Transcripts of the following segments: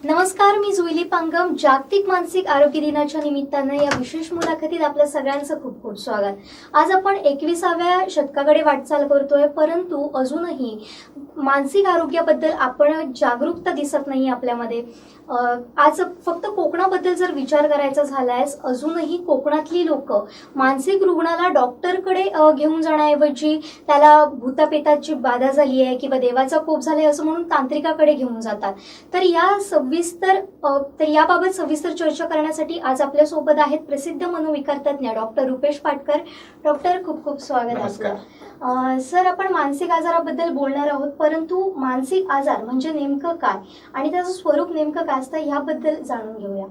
नमस्कार, मी जुईली पांगम. जागतिक मानसिक आरोग्य दिनाच्या निमित्तानं या विशेष मुलाखतीत आपल्या सगळ्यांचं खूप खूप स्वागत. आज आपण 21व्या शतकाकडे वाटचाल करतोय, परंतु अजूनही मानसिक आरोग्याबद्दल आपण जागरूकता दिसत नाही आपल्यामध्ये. आज फक्त कोकणाबद्दल जर विचार करायचा झाल्यास अजूनही कोकणातली लोक मानसिक रुग्णाला डॉक्टरकडे घेऊन जाण्याऐवजी त्याला भूतापेताची बाधा झाली आहे किंवा देवाचा कोप झालाय असं म्हणून तांत्रिकाकडे घेऊन जातात. तर याबाबत सविस्तर चर्चा करण्यासाठी आज आपल्या सोबत आहेत प्रसिद्ध मनोविकार तज्ञ डॉक्टर रुपेश पाटकर. डॉक्टर, खूप खूप स्वागत आपलं. सर, आपण मानसिक आजाराबद्दल बोलणार आहोत, परंतु मानसिक आजार म्हणजे नेमकं काय आणि त्याचं स्वरूप नेमकं काय असतं याबद्दल जाणून घेऊया.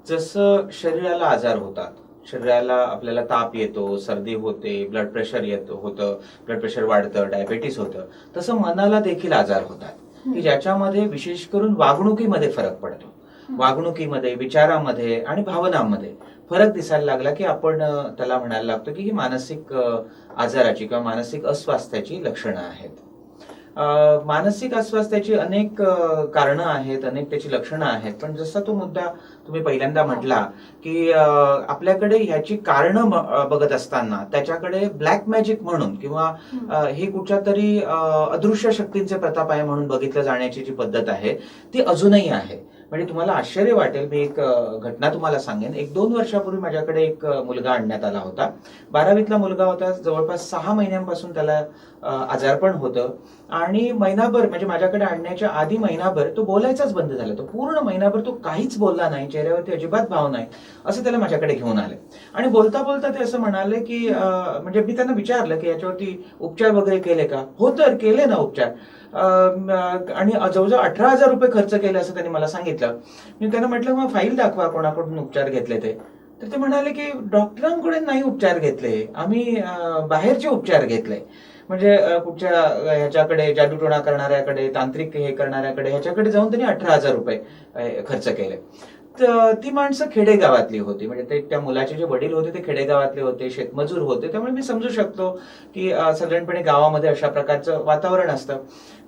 जसं शरीराला आजार होतात, शरीराला आपल्याला ताप येतो, सर्दी होते, ब्लड प्रेशर होतं, ब्लड प्रेशर वाढतं, डायबेटीस होतं, तसं मनाला देखील आजार होतात की ज्याच्यामध्ये विशेष करून वागणुकीमध्ये फरक पडतो. वागणुकीमध्ये, विचारामध्ये आणि भावनांमध्ये फरक दिसायला लागला की आपण त्याला म्हणायला लागतो की ही मानसिक आजाराची किंवा मानसिक अस्वास्थ्याची लक्षणं आहेत. मानसिक अस्वास्थ्याची अनेक कारणं आहेत, अनेक त्याची लक्षणं आहेत. पण जसा तो मुद्दा तुम्ही पहिल्यांदा म्हटला की आपल्याकडे ह्याची कारणं बघत असताना त्याच्याकडे ब्लॅक मॅजिक म्हणून किंवा हे कुठच्या तरी अदृश्य शक्तींचे प्रताप आहे म्हणून बघितलं जाण्याची जी पद्धत आहे ती अजूनही आहे. म्हणजे तुम्हाला आश्चर्य वाटेल, मी एक घटना तुम्हाला सांगेन. 1-2 वर्षापूर्वी माझ्याकडे एक मुलगा आणण्यात आला होता. 12वीतला मुलगा होता. जवळपास 6 महिन्यांपासून त्याला आजारपण होतं आणि महिनाभर, म्हणजे माझ्याकडे आणण्याच्या आधी महिनाभर तो बोलायचाच बंद झाला. तो पूर्ण महिनाभर तो काहीच बोलला नाही, चेहऱ्यावरती अजिबात भाव नाही. असं त्याला माझ्याकडे घेऊन आले आणि बोलता बोलता ते असं म्हणाले की म्हणजे मी त्यांना विचारलं की याच्यावरती उपचार वगैरे केले का? हो तर केले ना उपचार, आणि जवळजवळ 18,000 रुपये खर्च केले असं त्यांनी मला सांगितलं. मी त्यांना म्हटलं मग फाईल दाखवा कोणाकडून उपचार घेतले ते. तर ते म्हणाले की डॉक्टरांकडे नाही उपचार घेतले, आम्ही बाहेरचे उपचार घेतले. म्हणजे कुठच्या ह्याच्याकडे, जादूटोणा करणाऱ्याकडे, तांत्रिक हे करणाऱ्याकडे, ह्याच्याकडे जाऊन त्यांनी 18,000 रुपये खर्च केले. तर ती माणसं खेडेगावातली होती. म्हणजे ते त्या मुलाचे जे वडील होते ते खेडेगावातले होते, शेतमजूर होते. त्यामुळे मी समजू शकतो की साधारणपणे गावामध्ये अशा प्रकारचं वातावरण असतं.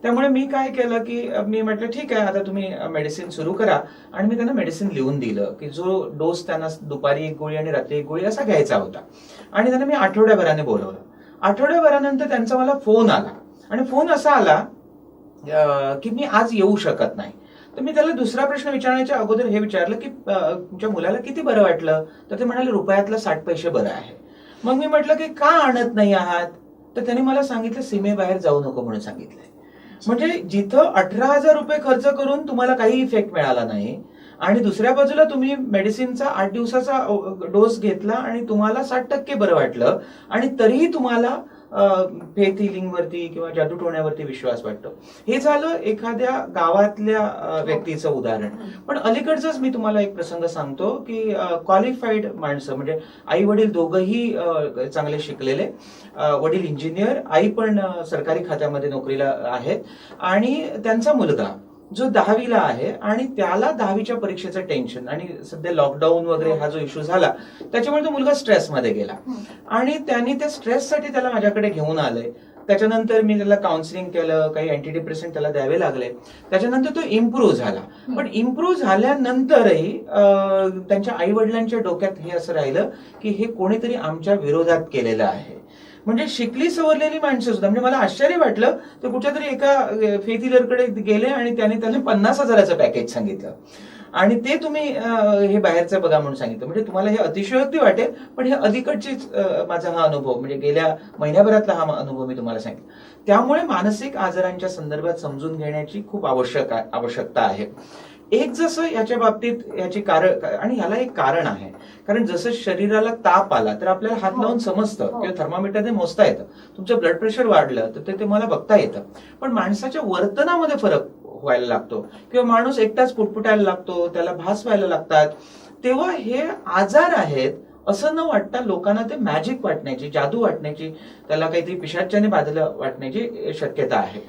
त्यामुळे मी काय केलं की मी म्हटलं ठीक आहे, आता तुम्ही मेडिसिन सुरू करा. आणि मी त्यांना मेडिसिन लिहून दिलं की जो डोस त्यांना दुपारी 1 गोळी आणि रात्री 1 गोळी असा घ्यायचा होता. आणि त्यांना मी आठवड्याभराने बोलवलं. आठवड्याभरानंतर त्यांचा मला फोन आला आणि फोन असा आला की मी आज येऊ शकत नाही. तर मी त्याला दुसरा प्रश्न विचारण्याच्या अगोदर हे विचारलं की तुमच्या मुलाला किती बरं वाटलं? तर ते म्हणाले रुपयातलं 60 पैसे बरं आहे. मग मी म्हटलं की का आणत नाही आहात? तर त्यांनी मला सांगितलं सीमेबाहेर जाऊ नको म्हणून सांगितलंय. म्हणजे जिथं 18,000 रुपये खर्च करून तुम्हाला काही इफेक्ट मिळाला नाही आणि दुसऱ्या बाजूला तुम्ही मेडिसिनचा 8 दिवसाचा डोस घेतला आणि तुम्हाला 60% बरं वाटलं आणि तरीही तुम्हाला फेथ हिलिंग वरती किंवा जादूटोण्यावरती विश्वास वाटतो. हे झालं एखाद्या गावातल्या व्यक्तीचं उदाहरण. पण अलीकडचंच मी तुम्हाला एक प्रसंग सांगतो की क्वालिफाईड माणसं, म्हणजे आई वडील दोघंही चांगले शिकलेले, वडील इंजिनियर, आई पण सरकारी खात्यामध्ये नोकरीला आहेत आणि त्यांचा मुलगा जो 10वीला आहे आणि त्याला 10वीच्या परीक्षेचं टेन्शन आणि सध्या लॉकडाऊन वगैरे हा जो इश्यू झाला त्याच्यामुळे तो मुलगा स्ट्रेसमध्ये गेला आणि त्यांनी त्या स्ट्रेससाठी त्याला माझ्याकडे घेऊन आलंय. त्याच्यानंतर मी त्याला काउन्सिलिंग केलं, काही अँटीडिप्रेसंट त्याला द्यावे लागले. त्याच्यानंतर तो इम्प्रूव्ह झाला. पण इम्प्रूव्ह झाल्यानंतरही त्यांच्या आई वडिलांच्या डोक्यात हे असं राहिलं की हे कोणीतरी आमच्या विरोधात केलेलं आहे. म्हणजे शिकली सवरलेली माणसं सुद्धा, म्हणजे मला आश्चर्य वाटलं, तर कुठच्या तरी एका फेथ हिलरकडे गेले आणि त्याने 50,000चं पॅकेज सांगितलं आणि ते तुम्ही हे बाहेरचं बघा म्हणून सांगितलं. म्हणजे तुम्हाला हे अतिशयोक्ती वाटेल, पण हे अलीकडचीच माझा हा अनुभव, म्हणजे गेल्या महिन्याभरातला हा अनुभव मी तुम्हाला सांगितलं. त्यामुळे मानसिक आजारांच्या संदर्भात समजून घेण्याची खूप आवश्यकता आहे. एक जसं याच्या बाबतीत याची कारण, आणि ह्याला एक कारण आहे, कारण जसं शरीराला ताप आला तर आपल्याला हात लावून समजतं किंवा थर्मामीटरने मोजता येतं. तुमचं ब्लड प्रेशर वाढलं तर ते मला बघता येतं. पण माणसाच्या वर्तनामध्ये फरक व्हायला लागतो किंवा माणूस एकटाच पुटपुटायला लागतो, त्याला भास व्हायला लागतात. तेव्हा हे आजार आहेत असं न वाटता लोकांना ते मॅजिक वाटण्याची, जादू वाटण्याची, त्याला काहीतरी पिशाच्याने बाधलं वाटण्याची शक्यता आहे.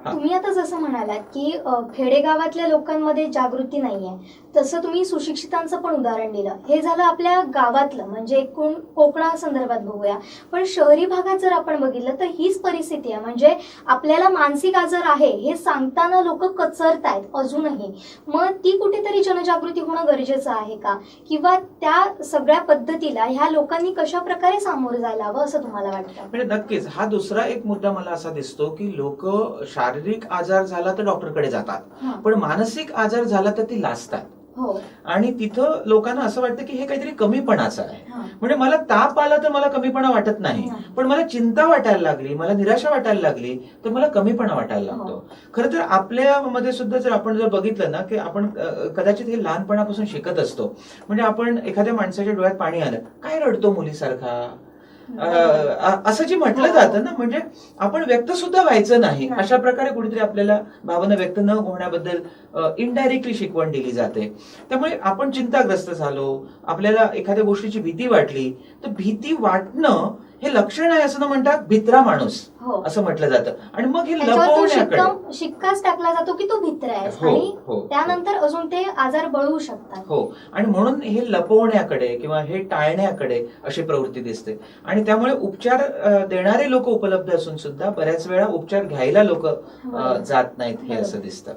तुम्ही आता जसं म्हणालात की खेडेगावातल्या लोकांमध्ये जागृती नाहीये, तसं तुम्ही सुशिक्षितांचं पण उदाहरण दिलं. हे झालं आपल्या गावातलं, म्हणजे एकूण कोकणासंदर्भात बघूया. पण शहरी भागात जर आपण बघितलं तर हीच परिस्थिती आहे. म्हणजे आपल्याला मानसिक आजार आहे हे सांगताना लोक कचरतायत अजूनही. मग ती कुठेतरी जनजागृती होणं गरजेचं आहे का? किंवा त्या सगळ्या पद्धतीला ह्या लोकांनी कशा प्रकारे सामोरं जायला हवं असं तुम्हाला वाटतं? म्हणजे नक्कीच हा दुसरा एक मुद्दा मला असा दिसतो की लोक शारीरिक आजार झाला तर डॉक्टरकडे जातात, हां. पण मानसिक आजार झाला तर ती लाजतात. हो. आणि तिथं लोकांना असं वाटतं की हे काहीतरी कमीपणाचं आहे. हां. म्हणजे मला ताप आला तर मला कमीपणा वाटत नाही, नाही. पण मला चिंता वाटायला लागली, मला निराशा वाटायला लागली तर मला कमीपणा वाटायला लागतो. खरं तर आपल्यामध्ये सुद्धा जर आपण बघितलं ना की आपण कदाचित हे लहानपणापासून शिकत असतो. म्हणजे आपण एखाद्या माणसाच्या डोळ्यात पाणी आलं, काय रडतो मुलीसारखा, असं जे म्हटलं जातं ना, म्हणजे आपण व्यक्त सुद्धा व्हायचं नाही, अशा प्रकारे कुठेतरी आपल्याला भावना व्यक्त न होण्याबद्दल इनडायरेक्टली शिकवण दिली जाते. त्यामुळे आपण चिंताग्रस्त झालो, आपल्याला एखाद्या गोष्टीची भीती वाटली तर भीती वाटणं हे लक्षण आहे असं न म्हणता भित्रा माणूस हो. असं म्हटलं जातं. आणि मग हे त्याच्यावर तो लपवण्याकडे शिक्काच टाकला जातो की तो भित्र आहे. हो, आणि हो. त्यानंतर अजून ते आजार बळवू शकतात. हो, आणि म्हणून हे लपवण्याकडे किंवा हे टाळण्याकडे अशी प्रवृत्ती दिसते. आणि त्यामुळे उपचार देणारे लोक उपलब्ध असून सुद्धा बऱ्याच वेळा उपचार घ्यायला लोक जात नाहीत, हे असं दिसतं.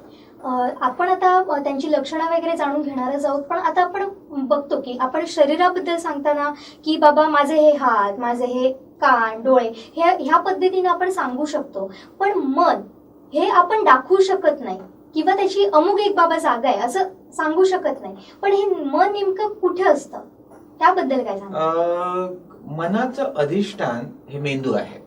आपण आता त्यांची लक्षणं वगैरे जाणून घेणारच आहोत. पण आता आपण बघतो की आपण शरीराबद्दल सांगताना की बाबा माझे हे हात, माझे हे कान, डोळे, ह्या पद्धतीने आपण सांगू शकतो. पण मन हे आपण दाखवू शकत नाही किंवा त्याची अमुक एक बाबा जागा आहे असं सांगू शकत नाही. पण हे मन नेमकं कुठे असतं, त्याबद्दल काय सांगा? मनाचं अधिष्ठान हे मेंदू आहे.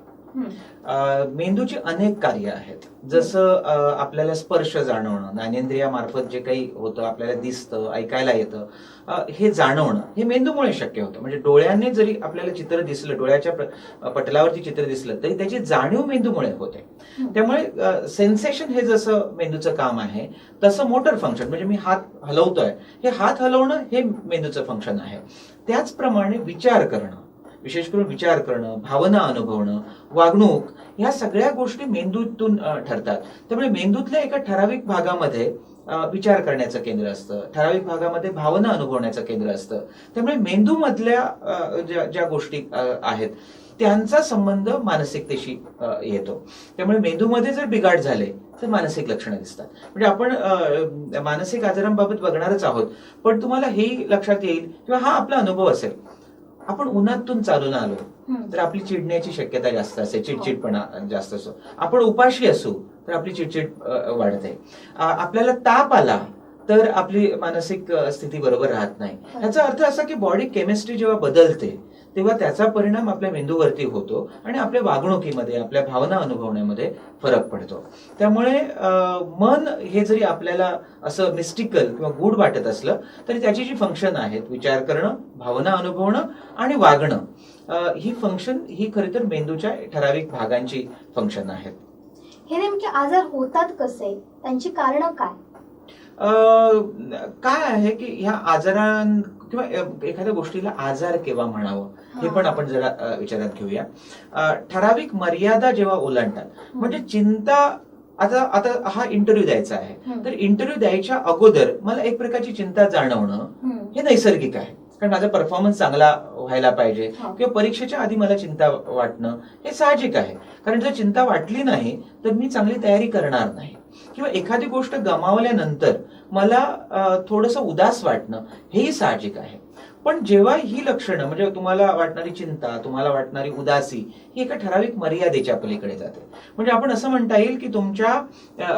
मेंदूची अनेक कार्य आहेत. जसं आपल्याला स्पर्श जाणवणं, ज्ञानेंद्रियामार्फत जे काही होतं, आपल्याला दिसतं, ऐकायला येतं, हे जाणवणं हे मेंदूमुळे शक्य होतं. म्हणजे डोळ्याने जरी आपल्याला चित्र दिसलं, डोळ्याच्या पटलावरती चित्र दिसलं तरी त्याची जाणीव मेंदूमुळे होते. त्यामुळे सेन्सेशन हे जसं मेंदूचं काम आहे तसं मोटर फंक्शन, म्हणजे मी हात हलवतोय, हे हात हलवणं हे मेंदूचं फंक्शन आहे. त्याचप्रमाणे विचार करणं, विशेष करून विचार करणं, भावना अनुभवणं, वागणूक, ह्या सगळ्या गोष्टी मेंदूतून ठरतात. त्यामुळे मेंदूतल्या एका ठराविक भागामध्ये विचार करण्याचं केंद्र असतं, ठराविक भागामध्ये भावना अनुभवण्याचं केंद्र असतं. त्यामुळे मेंदूमधल्या ज्या गोष्टी आहेत त्यांचा संबंध मानसिकतेशी येतो. त्यामुळे मेंदूमध्ये जर बिघाड झाले तर मानसिक लक्षणं दिसतात. म्हणजे आपण मानसिक आजारांबाबत बघणारच आहोत. पण तुम्हाला हेही लक्षात येईल किंवा हा आपला अनुभव असेल, आपण उन्हातून चालून आलो तर आपली चिडण्याची शक्यता जास्त असते, चिडचिडपणा जास्त असतो. आपण उपाशी असू तर आपली चिडचिड वाढते. आपल्याला ताप आला तर आपली मानसिक स्थिती बरोबर राहत नाही. याचा अर्थ असा की बॉडी केमिस्ट्री जेव्हा बदलते तेव्हा त्याचा परिणाम आपल्या मेंदूवरती होतो आणि आपल्या वागणुकीमध्ये, आपल्या भावना अनुभवण्यामध्ये फरक पडतो. त्यामुळे मन हे जरी आपल्याला असं मिस्टिकल किंवा गूढ वाटत असलं तरी त्याची जी फंक्शन आहेत, विचार करणं, भावना अनुभवणं आणि वागणं, ही फंक्शन ही खरी तर मेंदूच्या ठराविक भागांची फंक्शन आहेत. हे नेमके आजार होतात कसे, त्यांची कारणं काय? काय आहे की ह्या आजारां किंवा एखाद्या गोष्टीला आजार केव्हा म्हणावं हे पण आपण जरा विचारात घेऊया. ठराविक मर्यादा जेव्हा ओलांडतात, म्हणजे चिंता, आता हा इंटरव्ह्यू द्यायचा आहे, तर इंटरव्ह्यू द्यायच्या अगोदर मला एक प्रकारची चिंता जाणवणं हे नैसर्गिक आहे. कारण माझा परफॉर्मन्स चांगला व्हायला पाहिजे किंवा परीक्षेच्या आधी मला चिंता वाटणं हे साहजिक आहे. कारण जर चिंता वाटली नाही तर मी चांगली तयारी करणार नाही. किंवा एखादी गोष्ट गमावल्यानंतर मला थोडंसं उदास वाटणं हेही साहजिक आहे. पण जेव्हा ही लक्षणं, म्हणजे तुम्हाला वाटणारी चिंता, तुम्हाला वाटणारी उदासी, ही एका ठराविक मर्यादेच्या पलीकडे जाते. म्हणजे आपण असं म्हणता येईल की तुमच्या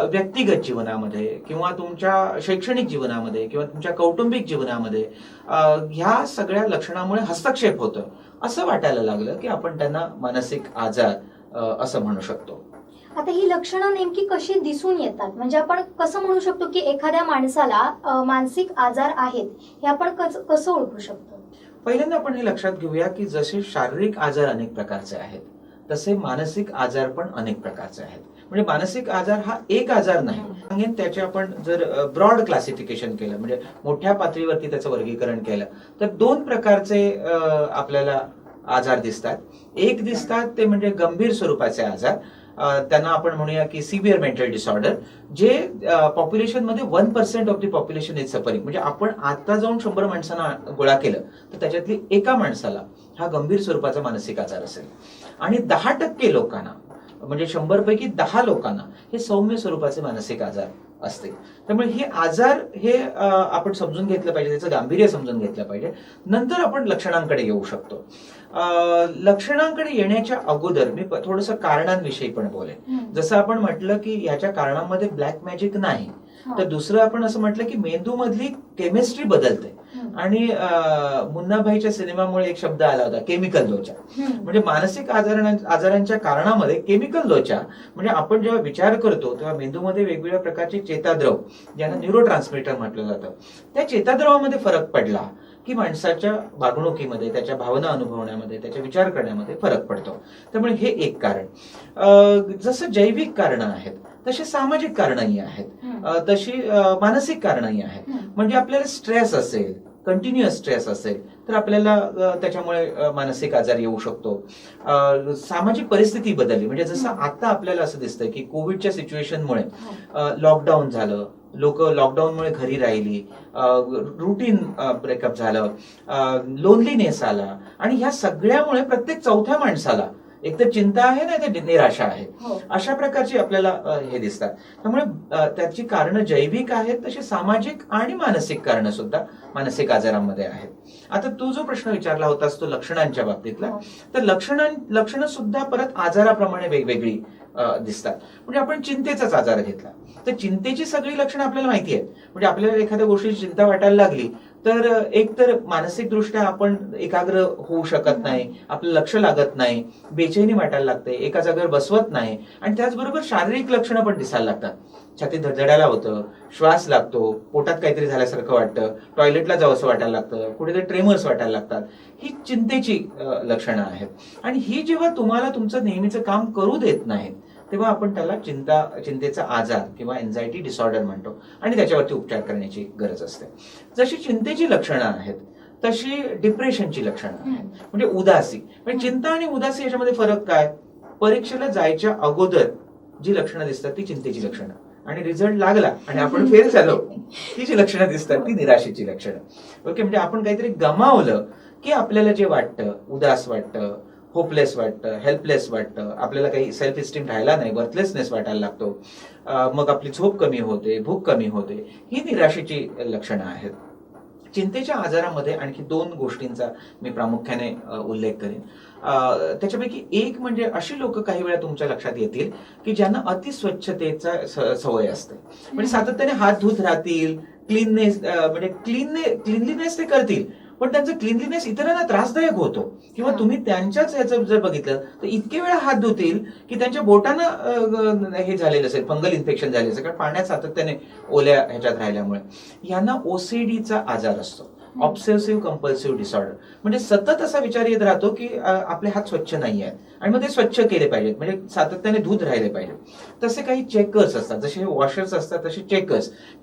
व्यक्तिगत जीवनामध्ये किंवा तुमच्या शैक्षणिक जीवनामध्ये किंवा तुमच्या कौटुंबिक जीवनामध्ये ह्या सगळ्या लक्षणामुळे हस्तक्षेप होतं असं वाटायला लागलं की आपण त्यांना मानसिक आजार असं म्हणू शकतो. आता ही लक्षणं नेमकी कशी दिसून येतात, म्हणजे आपण कसं म्हणू शकतो की एखाद्या माणसाला मानसिक आजार आहेत, हे आपण कसं ओळखू शकतो? पहिल्यांदा आपण हे लक्षात घेऊया की जसे शारीरिक आजार अनेक प्रकारचे आहेत तसे मानसिक आजार पण अनेक प्रकारचे आहेत. म्हणजे मानसिक आजार हा एक आजार नाही, त्याचे आपण जर ब्रॉड क्लासिफिकेशन केलं, म्हणजे मोठ्या पातळीवरती त्याचं वर्गीकरण केलं तर दोन प्रकारचे आपल्याला आजार दिसतात. एक दिसतात ते म्हणजे गंभीर स्वरूपाचे आजार त्यांना आपण म्हणूया की सिव्हिअर मेंटल डिसऑर्डर, जे पॉप्युलेशन मध्ये 1% of the population is suffering. म्हणजे आपण आता जाऊन 100 माणसांना गोळा केलं तर त्याच्यातली एका माणसाला हा गंभीर स्वरूपाचा मानसिक आजार असेल, आणि 10% लोकांना, म्हणजे 100 पैकी 10 लोकांना हे सौम्य स्वरूपाचे मानसिक आजार असते. त्यामुळे हे आजार हे आपण समजून घेतलं पाहिजे, त्याचं गांभीर्य समजून घेतलं पाहिजे. नंतर आपण लक्षणांकडे येऊ शकतो. लक्षणांकडे येण्याच्या अगोदर मी थोडंसं कारणांविषयी पण बोलेन. जसं आपण म्हटलं की ह्याच्या कारणांमध्ये ब्लॅक मॅजिक नाही, तर दुसरं आपण असं म्हटलं की मेंदू मधली केमिस्ट्री बदलते. आणि मुन्नाभाईच्या सिनेमामुळे एक शब्द आला होता, केमिकल लोचा. म्हणजे मानसिक आजारांच्या कारणामध्ये केमिकल लोचा, म्हणजे आपण जेव्हा विचार करतो तेव्हा मेंदूमध्ये वेगवेगळ्या प्रकारचे चेताद्रव, ज्यांना न्यूरो ट्रान्समिटर म्हटलं जातं, त्या चेताद्रवामध्ये फरक पडला की माणसाच्या वागणुकीमध्ये, त्याच्या भावना अनुभवण्यामध्ये, त्याच्या विचार करण्यामध्ये फरक पडतो. त्यामुळे हे एक कारण. जसं जैविक कारणं आहेत तशी सामाजिक कारणंही आहेत, तशी मानसिक कारणंही आहेत. म्हणजे आपल्याला स्ट्रेस असेल, कंटिन्युअस स्ट्रेस असेल तर आपल्याला त्याच्यामुळे मानसिक आजार येऊ शकतो. सामाजिक परिस्थिती बदलली, म्हणजे जसं आता आपल्याला असं दिसतंय की कोविडच्या सिच्युएशनमुळे लॉकडाऊन झालं, लोक लॉकडाऊनमुळे घरी राहिली, रुटीन ब्रेकअप झालं, लोनलीनेस आला, आणि ह्या सगळ्यामुळे प्रत्येक चौथ्या माणसाला एक तर चिंता आहे ना, तर निराशा आहे. अशा प्रकारची आपल्याला हे दिसतात. त्यामुळे त्याची कारणं जैविक आहेत, तशी सामाजिक आणि मानसिक कारणं सुद्धा मानसिक आजारांमध्ये आहेत. आता तू जो प्रश्न विचारला होतास तो लक्षणांच्या बाबतीतला, तर लक्षणं सुद्धा परत आजाराप्रमाणे वेगवेगळी दिसतात. म्हणजे आपण चिंतेचाच आजार घेतला तर चिंतेची सगळी लक्षणं आपल्याला माहिती आहेत. म्हणजे आपल्याला एखाद्या गोष्टीची चिंता वाटायला लागली तर एक तर मानसिक दृष्ट्या आपण एकाग्र होऊ शकत नाही, आपलं लक्ष लागत नाही, बेचैनी वाटायला लागते, एका जागेवर बसवत नाही, आणि त्याचबरोबर शारीरिक लक्षणं पण दिसायला लागतात. छातीत धडधडायला होतं, श्वास लागतो, पोटात काहीतरी झाल्यासारखं वाटतं, टॉयलेटला जावंसं वाटायला लागतं, कुठेतरी ट्रेमर्स वाटायला लागतात. ही चिंतेची लक्षणं आहेत. आणि ही जेव्हा तुम्हाला तुमचं नेहमीचं काम करू देत नाहीत तेव्हा आपण त्याला चिंतेचा आजार किंवा एन्झायटी डिसऑर्डर म्हणतो, आणि त्याच्यावरती उपचार करण्याची गरज असते. जशी चिंतेची लक्षणं आहेत तशी डिप्रेशनची लक्षणं आहेत, म्हणजे उदासी. म्हणजे चिंता आणि उदासी याच्यामध्ये फरक काय? परीक्षेला जायच्या अगोदर जी लक्षणं दिसतात ती चिंतेची लक्षणं, आणि रिझल्ट लागला आणि आपण फेल झालो ती जी लक्षणं दिसतात ती निराशेची लक्षणं. ओके, म्हणजे आपण काहीतरी गमावलं की आपल्याला जे वाटतं, उदास वाटतं, होपलेस वाटतं, हेल्पलेस वाटतं, आपल्याला काही सेल्फ इस्टीम राहिला नाही, वर्थलेसनेस वाटायला लागतो, मग आपली झोप कमी होते, भूक कमी होते, ही निराशेची लक्षणं आहेत. चिंतेच्या आजारामध्ये आणखी 2 गोष्टींचा मी प्रामुख्याने उल्लेख करेन. त्याच्यापैकी एक म्हणजे अशी लोक काही वेळा तुमच्या लक्षात येतील की ज्यांना अतिस्वच्छतेचा सवय असते. म्हणजे सातत्याने हात धुत राहतील, म्हणजे क्लीनलीनेस ते करतील, पण त्यांचं क्लीनलीनेस इतरांना त्रासदायक होतो. किंवा तुम्ही त्यांच्याच याचं जर बघितलं तर इतके वेळा हात धुतील की त्यांच्या बोटांना हे झालेलं असेल, फंगल इन्फेक्शन झालेलं असेल, कारण पाण्यात सातत्याने ओल्या ह्याच्यात राहिल्यामुळे. यांना ओसीडीचा आजार असतो, ऑब्सेसिव्ह कंपल्सिव्ह डिसऑर्डर. म्हणजे सतत असा विचार येत राहतो की आपले हात स्वच्छ नाही आहेत आणि मग ते स्वच्छ केले पाहिजेत, म्हणजे सातत्याने धुत राहिले पाहिजे. तसे काही चेकर्स असतात, जसे वॉशर्स असतात तसे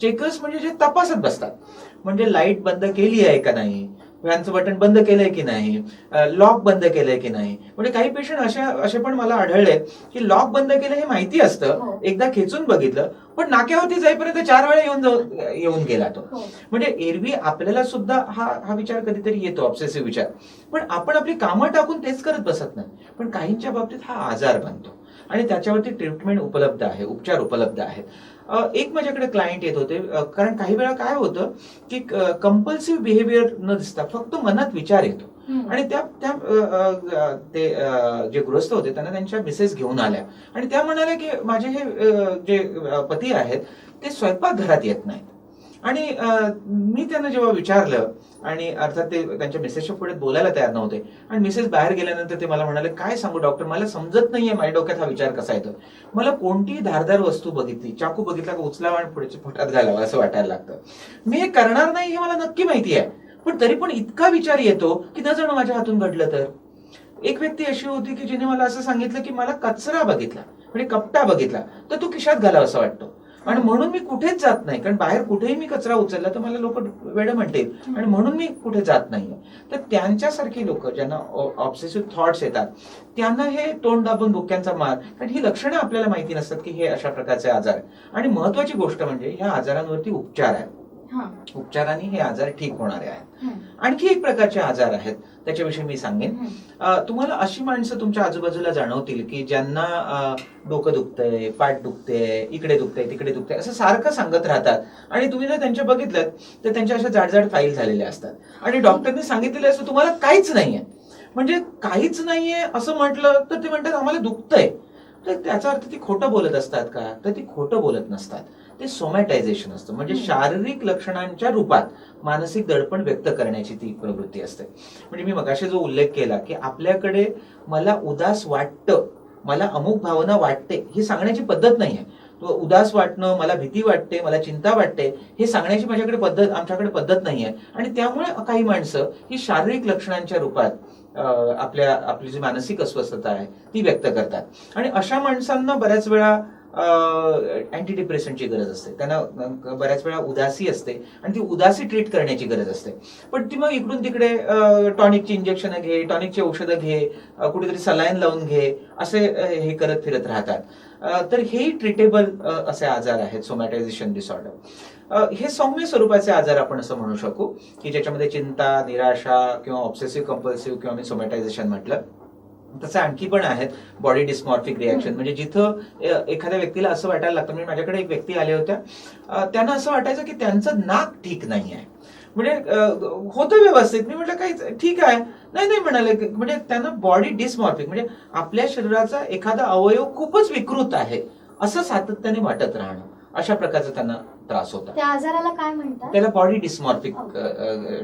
चेकर्स म्हणजे जे तपासत बसतात. म्हणजे लाईट बंद केली आहे का नाही, फॅनचं बटन बंद केलंय की नाही, लॉक बंद केलंय की नाही. म्हणजे काही पेशंट असे पण मला आढळले की लॉक बंद केलं हे माहिती असतं, एकदा खेचून बघितलं, पण नाक्यावरती जाईपर्यंत 4 वेळा येऊन गेला तो. म्हणजे एरवी आपल्याला सुद्धा हा विचार कधीतरी येतो, ऑब्सेसिव्ह विचार, पण आपण आपली कामं टाकून तेच करत बसत नाही. पण काहींच्या बाबतीत हा आजार बनतो आणि त्याच्यावरती ट्रीटमेंट उपलब्ध आहे, उपचार उपलब्ध आहेत. एक माझ्याकडे क्लायंट येत होते, कारण काही वेळा काय होतं की कंपल्सिव्ह बिहेवियर न दिसता फक्त मनात विचार येतो. आणि ते जे गृहस्थ होते त्यांना त्यांच्या मिसेस घेऊन आल्या आणि त्या म्हणाल्या की माझे हे जे पती आहेत ते स्वयंपाकघरात येत नाहीत. आणि मी त्यांना जेव्हा विचारलं, आणि अर्थात ते त्यांच्या मिसेसच्या पुढे बोलायला तयार नव्हते, आणि मिसेस बाहेर गेल्यानंतर ते मला म्हणाले, काय सांगू डॉक्टर, मला समजत नाहीये माझ्या डोक्यात हा विचार कसा येतो. मला कोणतीही धारदार वस्तू बघितली, चाकू बघितला का उचलावा आणि पुढच्या पोटात घालावा असं वाटायला लागतं. मी हे करणार नाही हे मला नक्की माहिती आहे, पण तरी पण इतका विचार येतो की न जाणं माझ्या हातून घडलं तर. एक व्यक्ती अशी होती की जिने मला असं सांगितलं की मला कचरा बघितला, म्हणजे कपटा बघितला तर तो खिशात घालावा असं वाटतो. आणि म्हणून मी कुठेच जात नाही, कारण बाहेर कुठेही मी कचरा उचलला तर मला लोक वेड म्हणतील, आणि म्हणून मी कुठे जात नाहीये. तर त्यांच्यासारखी लोक ज्यांना ऑब्सेसिव्ह थॉट्स येतात, त्यांना हे तोंड दाबून बुक्यांचा मार, कारण ही लक्षणं आपल्याला माहिती नसतात की हे अशा प्रकारचे आजार. आणि महत्वाची गोष्ट म्हणजे ह्या आजारांवरती उपचार आहेत, उपचाराने हे आजार ठीक होणारे आहेत. आणखी एक प्रकारचे आजार आहेत, त्याच्याविषयी मी सांगेन. तुम्हाला अशी माणसं तुमच्या आजूबाजूला जाणवतील की ज्यांना डोकं दुखतंय, पाठ दुखते, इकडे दुखतंय, तिकडे दुखतंय, असं सारखं सांगत राहतात. आणि तुम्ही जर त्यांच्या बघितलं तर त्यांच्या अशा जाडजाड फाईल झालेल्या असतात, आणि डॉक्टरने सांगितलेलं असं तुम्हाला काहीच नाहीये. म्हणजे काहीच नाहीये असं म्हटलं तर ते म्हणतात आम्हाला दुखतंय. तर त्याचा अर्थ ती खोटं बोलत असतात का? तर ती खोटं बोलत नसतात. ते सोमॅटायझेशन असतं, म्हणजे शारीरिक लक्षणांच्या रूपात मानसिक दडपण व्यक्त करण्याची ती प्रवृत्ती असते. म्हणजे मी मगाशी जो उल्लेख केला की आपल्याकडे मला उदास वाटतं, मला अमुक भावना वाटते, ही सांगण्याची पद्धत नाहीये. तो उदास वाटणं, मला भीती वाटते, मला चिंता वाटते, हे सांगण्याची आमच्याकडे पद्धत नाहीये. आणि त्यामुळे काही माणसं ही शारीरिक लक्षणांच्या रूपात आपली जी मानसिक अस्वस्थता आहे ती व्यक्त करतात. आणि अशा माणसांना बऱ्याच वेळा अँटी डिप्रेशनची गरज असते, त्यांना बऱ्याच वेळा उदासी असते, आणि ती उदासी ट्रीट करण्याची गरज असते. पण ती मग इकडून तिकडे टॉनिकची इंजेक्शन घे, टॉनिकची औषधं घे, कुठेतरी सलाईन लावून घे, असे हे करत फिरत राहतात. तर हेही ट्रीटेबल असे आजार आहेत, सोमॅटायझेशन डिसऑर्डर. हे सौम्य स्वरूपाचे आजार आपण असं म्हणू शकू की ज्याच्यामध्ये चिंता, निराशा किंवा ऑब्सेसिव्ह कंपल्सिव्ह किंवा मी सोमॅटायझेशन म्हटलं. तसं आणखी पण आहेत बॉडी डिस्मॉर्फिक रिॲक्शन, म्हणजे जिथं एखाद्या व्यक्तीला असं वाटायला लागतं. म्हणजे माझ्याकडे एक व्यक्ती आले होत्या, त्यांना असं वाटायचं की त्यांचं नाक ठीक नाही आहे. म्हणजे होतं व्यवस्थित, मी म्हटलं काही ठीक आहे, नाही म्हणाले, म्हणजे त्यांना बॉडी डिस्मॉर्फिक, म्हणजे आपल्या शरीराचा एखादा अवयव खूपच विकृत आहे असं सातत्याने वाटत राहणं, अशा प्रकारचा त्यांना त्रास होता. त्या आजाराला काय म्हणतात? त्याला बॉडी डिस्मॉर्फिक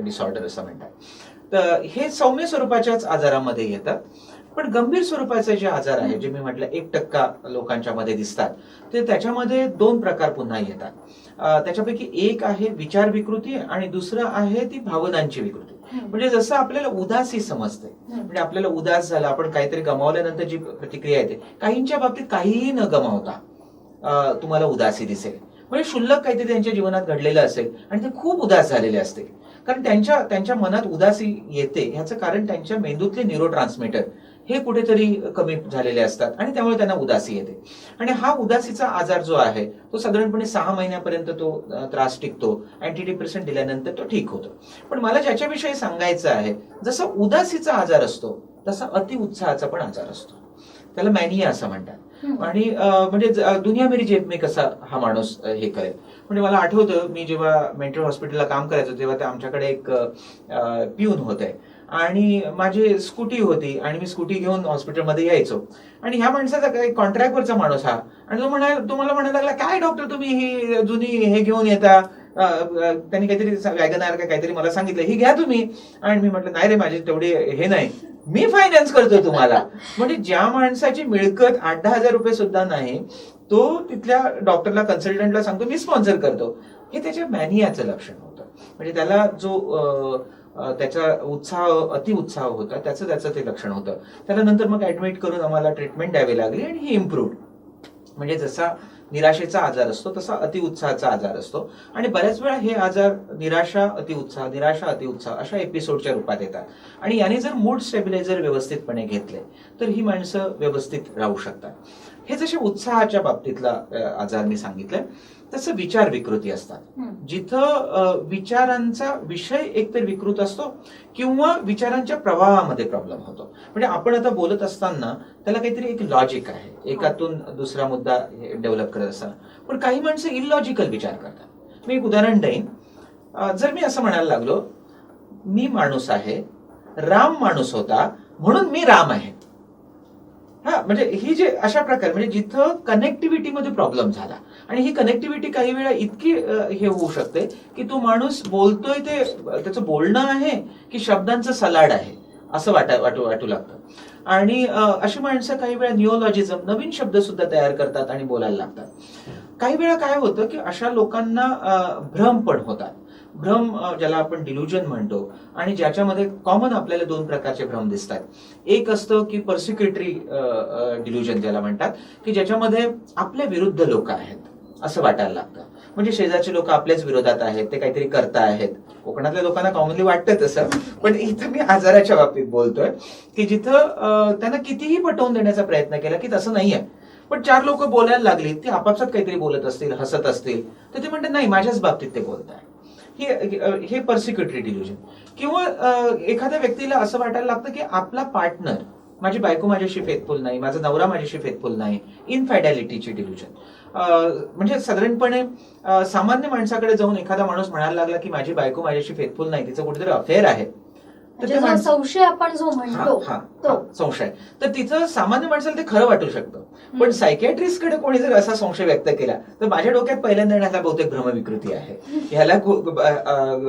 डिसऑर्डर असं म्हणतात. तर हे सौम्य स्वरूपाच्याच आजारामध्ये येतात. पण गंभीर स्वरूपाचे जे आजार आहेत, जे मी म्हटलं 1% लोकांच्या मध्ये दिसतात, ते त्याच्यामध्ये 2 प्रकार पुन्हा येतात. त्याच्यापैकी एक आहे विचार विकृती, आणि दुसरं आहे ती भावनांची विकृती. म्हणजे जसं आपल्याला उदासी समजते, म्हणजे आपल्याला उदास झाला, आपण काहीतरी गमावल्यानंतर जी प्रतिक्रिया येते, काहींच्या बाबतीत काहीही न गमावता तुम्हाला उदासी दिसेल. म्हणजे क्षुल्लक काहीतरी त्यांच्या जीवनात घडलेलं असेल आणि ते खूप उदास झालेले असतील, कारण त्यांच्या मनात उदासी येते ह्याचं कारण त्यांच्या मेंदूतले न्यूरोट्रान्समीटर हे कुठेतरी कमी झालेले असतात, आणि त्यामुळे त्यांना उदासी येते. आणि हा उदासीचा आजार जो आहे तो साधारणपणे 6 महिन्यापर्यंत तो त्रास टिकतो. अँटी डिप्रेशन दिल्यानंतर तो ठीक होतो. पण मला ज्याच्याविषयी सांगायचं आहे, जसा उदासीचा आजार असतो तसा अतिउत्साहाचा पण आजार असतो, त्याला मॅनिया असं म्हणतात. आणि म्हणजे दुनिया मेरी जेब में कसा हा माणूस हे करेल. म्हणजे मला आठवतं, मी जेव्हा मेंटल हॉस्पिटलला काम करायचो तेव्हा ते आमच्याकडे एक पिऊन होते, आणि माझी स्कूटी होती, आणि मी स्कूटी घेऊन हॉस्पिटलमध्ये यायचो. आणि ह्या माणसाचा काही कॉन्ट्रॅक्टवरचा माणूस हा, आणि तो मला म्हणायला लागला, काय डॉक्टर तुम्ही ही जुनी हे घेऊन येता, त्यांनी काहीतरी वॅगनार का काहीतरी मला सांगितलं, ही घ्या तुम्ही. आणि मी म्हटलं नाही रे, माझी तेवढी हे नाही, मी फायनान्स करतो तुम्हाला. म्हणजे ज्या माणसाची मिळकत 8-10 हजार रुपये सुद्धा नाही, तो तिथल्या डॉक्टरला, कन्सल्टंटला सांगतो मी स्पॉन्सर करतो. हे त्याच्या मॅनियाचं लक्षण होतं. म्हणजे त्याला जो त्याचा अतिउत्साह होता, त्याचं ते लक्षण होतं. त्याला नंतर मग ऍडमिट करून आम्हाला ट्रीटमेंट द्यावी लागली, आणि ही इम्प्रूव्ड. म्हणजे जसा निराशेचा आजार असतो तसा अतिउत्साहाचा आजार असतो. आणि बऱ्याच वेळा हे आजार निराशा अतिउत्साह अशा एपिसोडच्या रूपात येतात. आणि याने जर मूड स्टेबिलायझर व्यवस्थितपणे घेतले तर ही माणसं व्यवस्थित राहू शकतात. हे जसे उत्साहाच्या बाबतीतला आजार मी सांगितलंय, तसं विचार विकृती असतात, जिथं विचारांचा विषय एकतर विकृत असतो किंवा विचारांच्या प्रवाहामध्ये प्रॉब्लेम होतो. म्हणजे आपण आता बोलत असताना त्याला काहीतरी एक लॉजिक आहे, एकातून दुसरा मुद्दा डेव्हलप करत असताना. पण काही माणसं इलॉजिकल विचार करतात. मी एक उदाहरण देईन. जर मी असं म्हणायला लागलो, मी माणूस आहे, राम माणूस होता म्हणून मी राम आहे, हा, म्हणजे ही जे अशा प्रकारे, म्हणजे जिथं कनेक्टिव्हिटी मध्ये प्रॉब्लेम झाला, आणि ही कनेक्टिव्हिटी काही वेळा इतकी हे होऊ शकते की तो माणूस बोलतोय ते त्याचं बोलणं आहे की शब्दांचं सलाड आहे असं वाटू लागतं. आणि अशी माणसं काही वेळा निओलॉजिझम, नवीन शब्द सुद्धा तयार करतात आणि बोलायला लागतात. काही वेळा काय होतं की अशा लोकांना भ्रम पण होतात. भ्रम ज्याला आपण डिल्युजन म्हणतो, आणि ज्याच्यामध्ये कॉमन आपल्याला 2 प्रकारचे भ्रम दिसतात. एक असतं की पर्सिक्युटरी डिल्युजन ज्याला म्हणतात, की ज्याच्यामध्ये आपल्या विरुद्ध लोक आहेत, असं वाटायला लागतं. म्हणजे शेजारचे लोक आपल्याच विरोधात आहेत, ते काहीतरी करतायत. कोकणातल्या लोकांना कॉमनली वाटतं तसं, पण इथं मी आजाराच्या बाबतीत बोलतोय की जिथं त्यांना कितीही पटवून देण्याचा प्रयत्न केला की तसं नाहीये, पण 4 लोक बोलायला लागली, ती आपापसात काहीतरी बोलत असतील, हसत असतील, तर ते म्हणतात नाही माझ्याच बाबतीत ते बोलताय. हे पर्सिक्युटरी डिल्युजन. किंवा एखाद्या व्यक्तीला असं वाटायला लागतं की आपला पार्टनर, माझी बायको माझ्याशी फेथफुल नाही, माझा नवरा माझ्याशी फेथफुल नाही, इनफायडॅलिटीची डिल्युजन. म्हणजे साधारणपणे सामान्य माणसाकडे जाऊन एखादा माणूस म्हणायला लागला की माझी बायको माझ्याशी फेथफुल नाही, तिचं कुठेतरी अफेअर आहे, तर म्हणजे जो संशय आपण जो म्हणतो तो संशय, तर तिथं सामान्य माणसाला ते खरं वाटू शकतं. पण सायकॅट्रिस्ट कडे कोणी जर असा संशय व्यक्त केला तर माझ्या डोक्यात पहिल्यांदा ह्याला बहुतेक भ्रमविकृती आहे, ह्याला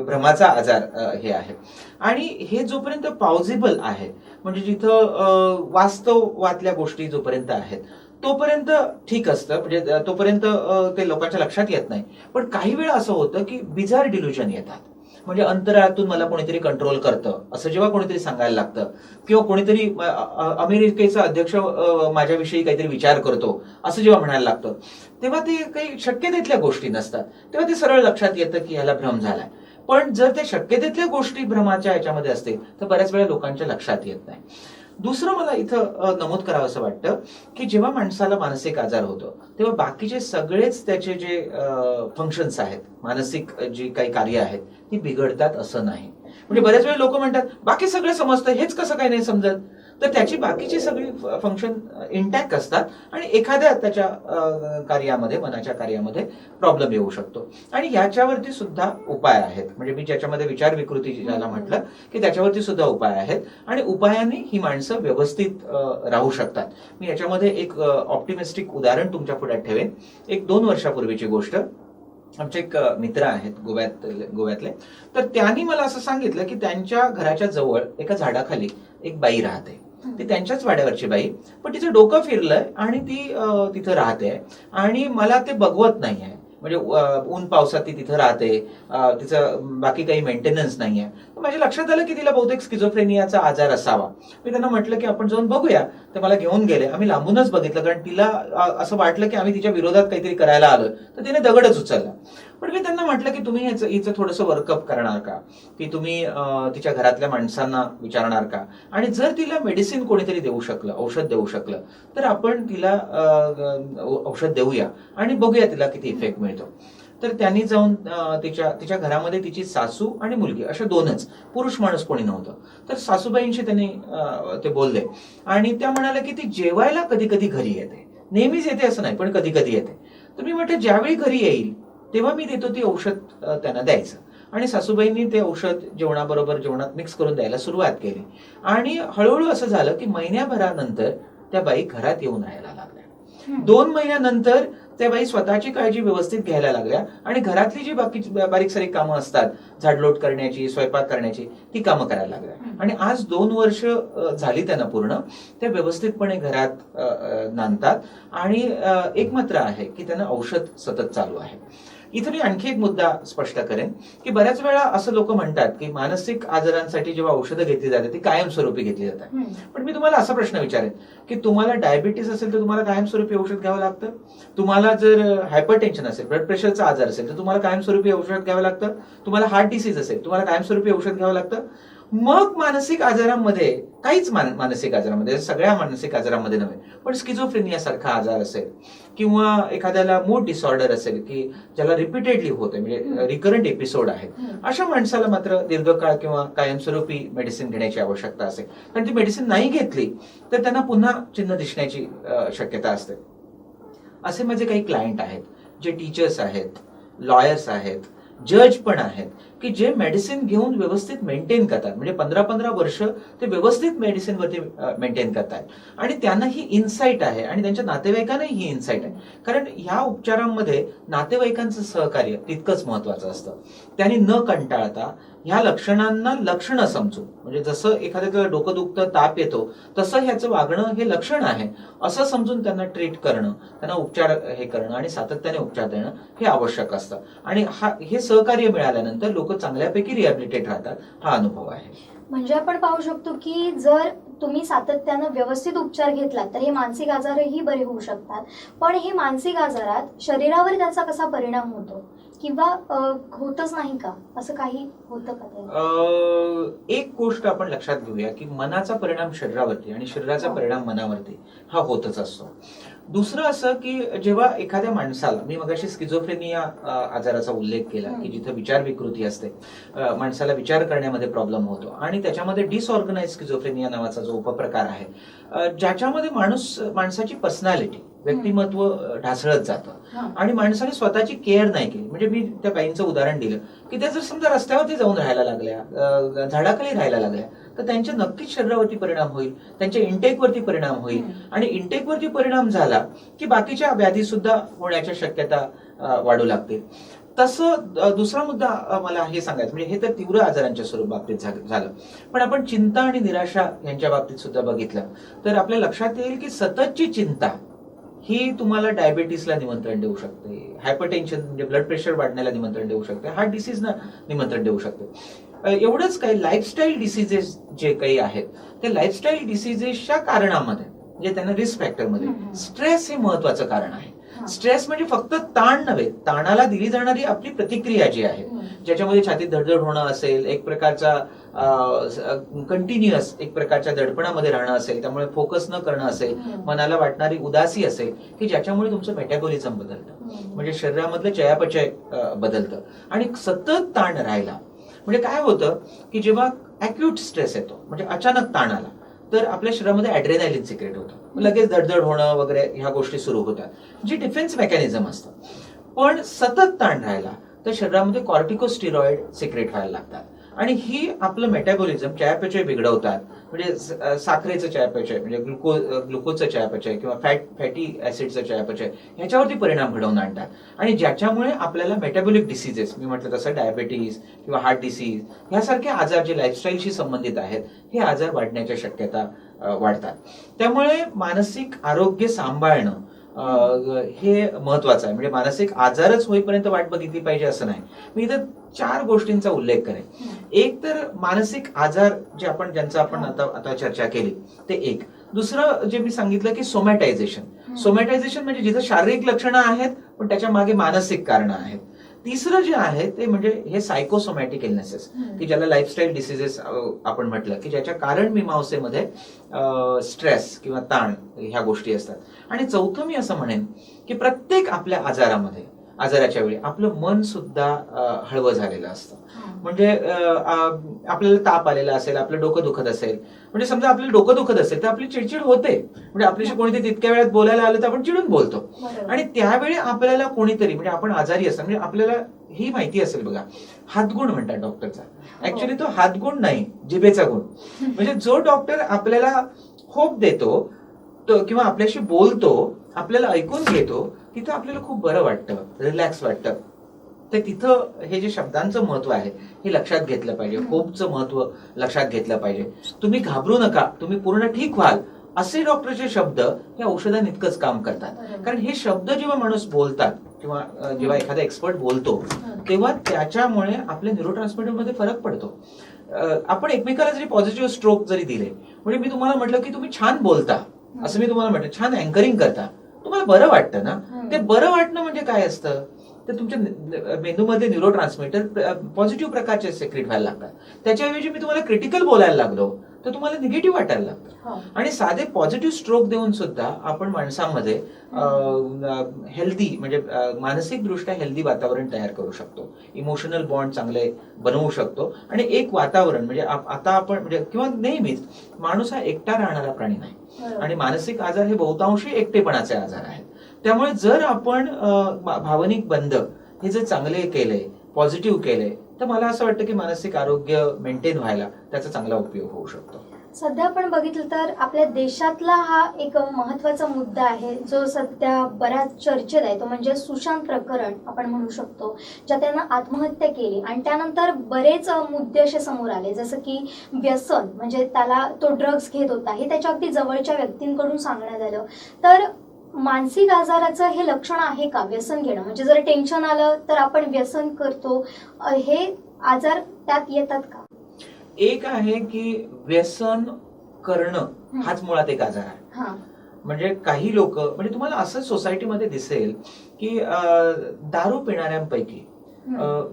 भ्रमाचा आजार हे आहे. आणि हे जोपर्यंत पॉझिबल आहे, म्हणजे जिथं वास्तवातल्या गोष्टी जोपर्यंत आहेत तोपर्यंत ठीक असतं, म्हणजे तोपर्यंत ते लोकांच्या लक्षात येत नाही. पण काही वेळा असं होतं की बिझार डिल्युजन येतात, म्हणजे अंतराळातून मला कोणीतरी कंट्रोल करतं असं जेव्हा कोणीतरी सांगायला लागतं, किंवा कोणीतरी अमेरिकेचा अध्यक्ष माझ्याविषयी काहीतरी विचार करतो असं जेव्हा म्हणायला लागतं, तेव्हा ते काही शक्यतेतल्या गोष्टी नसतात, तेव्हा ते सरळ लक्षात येतं की ह्याला भ्रम झालाय. पण जर त्या शक्यतेतल्या गोष्टी भ्रमाच्या ह्याच्यामध्ये असतील तर बऱ्याच वेळा लोकांच्या लक्षात येत नाही. दुसरं मला इथं नमूद करावं असं वाटतं की जेव्हा माणसाला मानसिक आजार होतो तेव्हा बाकीचे सगळेच त्याचे जे फंक्शन्स आहेत, मानसिक जी काही कार्य आहेत ती बिघडतात असं नाही. म्हणजे बऱ्याच वेळा लोक म्हणतात बाकी सगळं समजतं, हेच कसं काही नाही समजत, तर त्याची बाकीची सगळी फंक्शन इंटॅक्ट असतात आणि एखाद्या त्याच्या कार्यामध्ये, मनाच्या कार्यामध्ये प्रॉब्लेम येऊ शकतो. आणि याच्यावरती सुद्धा उपाय आहेत, म्हणजे मी ज्याच्यामध्ये विचार विकृती ज्याला म्हटलं की त्याच्यावरती सुद्धा उपाय आहेत आणि उपायांनी ही माणसं व्यवस्थित राहू शकतात. मी याच्यामध्ये एक ऑप्टिमिस्टिक उदाहरण तुमच्या पुढे ठेवेन. 1-2 वर्षापूर्वीची गोष्ट. आमचे एक मित्र आहेत गोव्यातले, तर त्यांनी मला असं सांगितलं की त्यांच्या घराच्या जवळ एका झाडाखाली एक बाई राहते. ती त्यांच्याच वाड्यावरची बाई, पण तिचं डोकं फिरलंय आणि ती तिथं राहते आणि मला ते बघवत नाहीये. म्हणजे ऊन पावसात ती तिथं राहते, तिचं बाकी काही मेंटेनन्स नाहीये. माझ्या लक्षात आलं की तिला बहुतेक स्किझोफ्रेनियाचा आजार असावा. मी त्यांना म्हटलं की आपण जाऊन बघूया. तर मला घेऊन गेले. आम्ही लांबूनच बघितलं, कारण तिला असं वाटलं की आम्ही तिच्या विरोधात काहीतरी करायला आलोय, तर तिने दगडच उचलला. पण मी त्यांना म्हटलं की तुम्ही हिचं थोडंसं वर्कअप करणार का, की तुम्ही तिच्या घरातल्या माणसांना विचारणार का, आणि जर तिला मेडिसिन कोणीतरी देऊ शकलं, औषध देऊ शकलं, तर आपण तिला औषध देऊया आणि बघूया तिला किती इफेक्ट मिळतो. तर त्यांनी जाऊन तिच्या घरामध्ये तिची सासू आणि मुलगी अशा 2च, पुरुष माणूस कोणी नव्हतं. तर सासूबाईंशी त्यांनी ते बोलले आणि त्या म्हणाल्या की ती जेवायला कधी कधी घरी येते, नेहमीच येते असं नाही, पण कधी कधी येते. तर मी म्हटलं ज्यावेळी घरी येईल तेव्हा मी देतो ती औषध त्यांना द्यायचं. आणि सासूबाईंनी ते औषध जेवणात मिक्स करून द्यायला सुरुवात केली. आणि हळूहळू असं झालं की महिन्याभरानंतर त्या बाई घरात येऊन राहायला लागल्या. 2 महिन्यानंतर त्या बाई स्वतःची काळजी व्यवस्थित घ्यायला लागल्या आणि घरातली जी बारीक सारीक कामं असतात, झाडलोट करण्याची, स्वयंपाक करण्याची, ती कामं करायला लागल्या. आणि आज 2 वर्ष झाली त्यांना पूर्ण, त्या व्यवस्थितपणे घरात नांदतात आणि एकमात्र आहे की त्यांना औषध सतत चालू आहे. इथे मी आणखी एक मुद्दा स्पष्ट करेन की बऱ्याच वेळा असं लोक म्हणतात की मानसिक आजारांसाठी जेव्हा औषधं घेतली जातात ती कायमस्वरूपी घेतली जातात. पण मी तुम्हाला असा प्रश्न विचारेन की तुम्हाला डायबिटीस असेल तर तुम्हाला कायमस्वरूपी औषध घ्यावं लागतं? तुम्हाला जर हायपरटेन्शन असेल, ब्लड प्रेशरचा आजार असेल तर तुम्हाला कायमस्वरूपी औषध घ्यावं लागतं? तुम्हाला हार्ट डिसीज असेल तुम्हाला कायमस्वरूपी औषध घ्यावं लागतं? मग मानसिक आजारांमध्ये, काहीच मानसिक आजारांमध्ये, सगळ्या मानसिक आजारांमध्ये नव्हे, पण स्किझोफ्रेनिया सारखा आजार असेल किंवा एखाद्याला मूड डिसऑर्डर असेल की ज्याला रिपीटेडली होते, म्हणजे रिकरंट एपिसोड आहेत, अशा माणसाला मात्र दीर्घकाळ किंवा कायमस्वरूपी मेडिसिन घेण्याची आवश्यकता असेल. कारण ती मेडिसिन नाही घेतली तर त्यांना पुन्हा चिन्ह दिसण्याची शक्यता असते. असे माझे काही क्लायंट आहेत जे टीचर्स आहेत, लॉयर्स आहेत, जज पण आहेत की जे मेडिसिन घेऊन व्यवस्थित मेंटेन करतात, म्हणजे 15-15 वर्ष ते व्यवस्थित मेडिसिन वरती मेंटेन करतात आणि त्यांना ही इन्साइट आहे आणि त्यांच्या नातेवाईकांनाही ही इन्साइट आहे. कारण ह्या उपचारांमध्ये नातेवाईकांचं सहकार्य तितकंच महत्वाचं असतं. त्यांनी न कंटाळता ह्या लक्षणांना लक्षणं समजून, म्हणजे जसं एखाद्याला डोकं दुखतं, ताप येतो, तसं ह्याचं वागणं हे लक्षण आहे असं समजून त्यांना ट्रीट करणं, त्यांना उपचार हे करणं आणि सातत्याने उपचार देणं हे आवश्यक असतं. आणि हे सहकार्य मिळाल्यानंतर लोक लोक चांगल्यापैकी रिहॅबिलिटेट राहतात, हा अनुभव आहे. म्हणजे आपण पाहू शकतो की जर तुम्ही सातत्यानं व्यवस्थित उपचार घेतला तर हे मानसिक आजारही बरे होऊ शकतात. पण हे मानसिक आजारात शरीरावर त्याचा कसा परिणाम होतो किंवा होतच नाही का, असं काही होतं का ते? एक गोष्ट आपण लक्षात घेऊया की मनाचा परिणाम शरीरावरती आणि शरीराचा परिणाम मनावरती हा होतच असतो. दुसरं असं की जेव्हा एखाद्या माणसाला, मी मगाशी स्किझोफ्रेनिया आजाराचा उल्लेख केला की जिथे विचार विकृती असते, माणसाला विचार करण्यामध्ये प्रॉब्लेम होतो आणि त्याच्यामध्ये डिसऑर्गनाइज स्किझोफ्रेनिया नावाचा जो उपप्रकार आहे, ज्याच्यामध्ये माणसाची पर्सनॅलिटी, व्यक्तिमत्व ढासळत जातं आणि माणसाने स्वतःची केअर नाही केली. म्हणजे मी त्या बाईंचं उदाहरण दिलं की त्या जर समजा रस्त्यावरती जाऊन राहायला लागल्या, झाडाखाली राहायला लागल्या, तर त्यांच्या नक्कीच शरीरावरती परिणाम होईल, त्यांच्या इंटेकवरती परिणाम होईल आणि इंटेकवरती परिणाम झाला की बाकीच्या व्याधी सुद्धा होण्याच्या शक्यता वाढू लागतील. तसं दुसरा मुद्दा मला हे सांगायचं, म्हणजे हे तर तीव्र आजारांच्या स्वरूप बाबतीत झालं, पण आपण चिंता आणि निराशा यांच्या बाबतीत सुद्धा बघितलं तर आपल्या लक्षात येईल की सततची चिंता ही तुम्हाला डायबेटीसला निमंत्रण देऊ शकते, हायपरटेन्शन म्हणजे ब्लड प्रेशर वाढण्याला निमंत्रण देऊ शकते, हार्ट डिसीजला निमंत्रण देऊ शकते. एवढंच काही लाईफस्टाईल डिसीजेस जे काही आहेत ते लाईफस्टाईल डिसीजेसच्या कारणामध्ये, म्हणजे त्यांना रिस्क फॅक्टरमध्ये स्ट्रेस हे महत्वाचं कारण आहे. स्ट्रेस म्हणजे फक्त ताण नव्हे, ताणाला दिली जाणारी आपली प्रतिक्रिया जी आहे, ज्याच्यामध्ये छातीत धडधड होणं असेल, एक प्रकारचा कंटिन्युअस एक प्रकारच्या दडपणामध्ये राहणं असेल, त्यामुळे फोकस न करणं असेल, मनाला वाटणारी उदासी असेल की ज्याच्यामुळे तुमचं मेटाबॉलिझम बदलतं, म्हणजे शरीरामधलं चयापचय बदलतं आणि सतत ताण राहिला म्हणजे काय होतं की जेव्हा अॅक्यूट स्ट्रेस येतो, म्हणजे अचानक ताण आला, तर आपल्या शरीरामध्ये ॲड्रेनालिन सिक्रेट होतं, लगेच धडधड होणं वगैरे ह्या गोष्टी सुरू होतात, जी डिफेन्स मेकॅनिझम असतं. पण सतत ताण राहिला तर शरीरामध्ये कॉर्टिकोस्टिरॉइड सिक्रेट व्हायला लागतात आणि ही आपलं मेटाबॉलिझम, चयापचय बिघडवतात. म्हणजे साखरेचं चयापचय, म्हणजे ग्लुकोजचं चयापचय किंवा फॅटी ऍसिडचं चयापचय ह्याच्यावरती परिणाम घडवून आणतात आणि ज्याच्यामुळे आपल्याला मेटाबॉलिक डिसीजेस, मी म्हटलं तसं डायबेटीस किंवा हार्ट डिसीज ह्यासारखे आजार जे लाईफस्टाईलशी संबंधित आहेत, हे आजार वाढण्याच्या शक्यता वाढतात. त्यामुळे मानसिक आरोग्य सांभाळणं हे महत्वाचं आहे. म्हणजे मानसिक आजारच होईपर्यंत वाट बघितली पाहिजे असं नाही. मी इथं 4 गोष्टींचा उल्लेख करेन. एक तर मानसिक आजार जे ज्यांचा आपण आता चर्चा केली ते एक. दुसरं जे मी सांगितलं की सोमॅटायझेशन म्हणजे जिथं शारीरिक लक्षणं आहेत पण त्याच्या मागे मानसिक कारणं आहेत. तिसरं जे आहे ते म्हणजे हे सायकोसोमॅटिक इलनेसेस, की ज्याला लाईफस्टाईल डिसीजेस आपण म्हटलं, की ज्याच्या कारण मीमांसेमध्ये स्ट्रेस किंवा ताण ह्या गोष्टी असतात. आणि चौथं मी असं म्हणेन की प्रत्येक आपल्या आजाराच्या वेळी आपलं मन सुद्धा हळवं झालेलं असतं. म्हणजे आपल्याला ताप आलेला असेल, आपलं डोकं दुखत असेल, म्हणजे समजा आपलं डोकं दुखत असेल तर आपली चिडचिड होते, म्हणजे आपल्याशी कोणीतरी तितक्या वेळात बोलायला आलं तर आपण चिडून बोलतो. आणि त्यावेळी आपल्याला कोणीतरी, म्हणजे आपण आजारी असतो, म्हणजे आपल्याला ही माहिती असेल बघा, हातगुण म्हणतात डॉक्टरचा, ऍक्च्युली तो हातगुण नाही, जिभेचा गुण. म्हणजे जो डॉक्टर आपल्याला होप देतो किंवा आपल्याशी बोलतो, आपल्याला ऐकून घेतो, तिथं आपल्याला खूप बरं वाटतं, रिलॅक्स वाटतं. तर तिथं हे जे शब्दांचं महत्व आहे हे लक्षात घेतलं पाहिजे, होपचं महत्व लक्षात घेतलं पाहिजे. तुम्ही घाबरू नका, तुम्ही पूर्ण ठीक व्हाल, असे डॉक्टरचे शब्द हे औषधांइतकंच काम करतात. कारण हे शब्द जेव्हा माणूस बोलतात किंवा जेव्हा एखादा एक्सपर्ट बोलतो तेव्हा त्याच्यामुळे आपल्या न्यूरोट्रान्समीटरमध्ये फरक पडतो. आपण एकमेकाला जरी पॉझिटिव्ह स्ट्रोक जरी दिले, म्हणजे मी तुम्हाला म्हटलं की तुम्ही छान बोलता, असं मी तुम्हाला म्हटलं, छान अँकरिंग करता, तुम्हाला बरं वाटतं ना. ते बरं वाटणं म्हणजे काय असतं, तर तुमच्या मेंदूमध्ये न्यूरोट्रान्समीटर पॉझिटिव्ह प्रकारचे सेक्रेट व्हायला लागतात. त्याच्याऐवजी मी तुम्हाला क्रिटिकल बोलायला लागलो तर तुम्हाला निगेटिव्ह वाटायला लागतं. आणि साधे पॉझिटिव्ह स्ट्रोक देऊन सुद्धा आपण माणसांमध्ये हेल्दी, म्हणजे मानसिक दृष्ट्या हेल्दी वातावरण तयार करू शकतो, इमोशनल बॉन्ड चांगले बनवू शकतो. आणि एक वातावरण, म्हणजे आता आपण म्हणजे किंवा नेहमीच माणूस हा एकटा राहणारा प्राणी नाही आणि मानसिक आजार हे बहुतांशी एकटेपणाचे आजार आहेत. त्यामुळे जर आपण भावनिक बंध हे जर चांगले केले, पॉझिटिव्ह केले, तर मला असं वाटतं की मानसिक आरोग्य मेंटेन व्हायला त्याचा चांगला उपयोग होऊ शकतो. सध्या आपण बघितलं तर आपल्या देशातला हा एक महत्वाचा मुद्दा आहे जो सध्या बऱ्याच चर्चेत आहे, तो म्हणजे सुशांत प्रकरण आपण म्हणू शकतो, ज्या त्यानं आत्महत्या केली आणि त्यानंतर बरेच मुद्दे असे समोर आले, जसं की व्यसन, म्हणजे त्याला तो ड्रग्ज घेत होता हे त्याच्या अगदी जवळच्या व्यक्तींकडून सांगण्यात आलं. तर मानसिक आजाराचं हे लक्षण आहे का व्यसन घेणं, म्हणजे जर टेन्शन आलं तर आपण व्यसन करतो, हे आजार त्यात येतात का? एक आहे की व्यसन करणं हाच मुळात एक आजार आहे. हा. म्हणजे काही लोक, म्हणजे तुम्हाला असं सोसायटीमध्ये दिसेल की दारू पिणाऱ्यांपैकी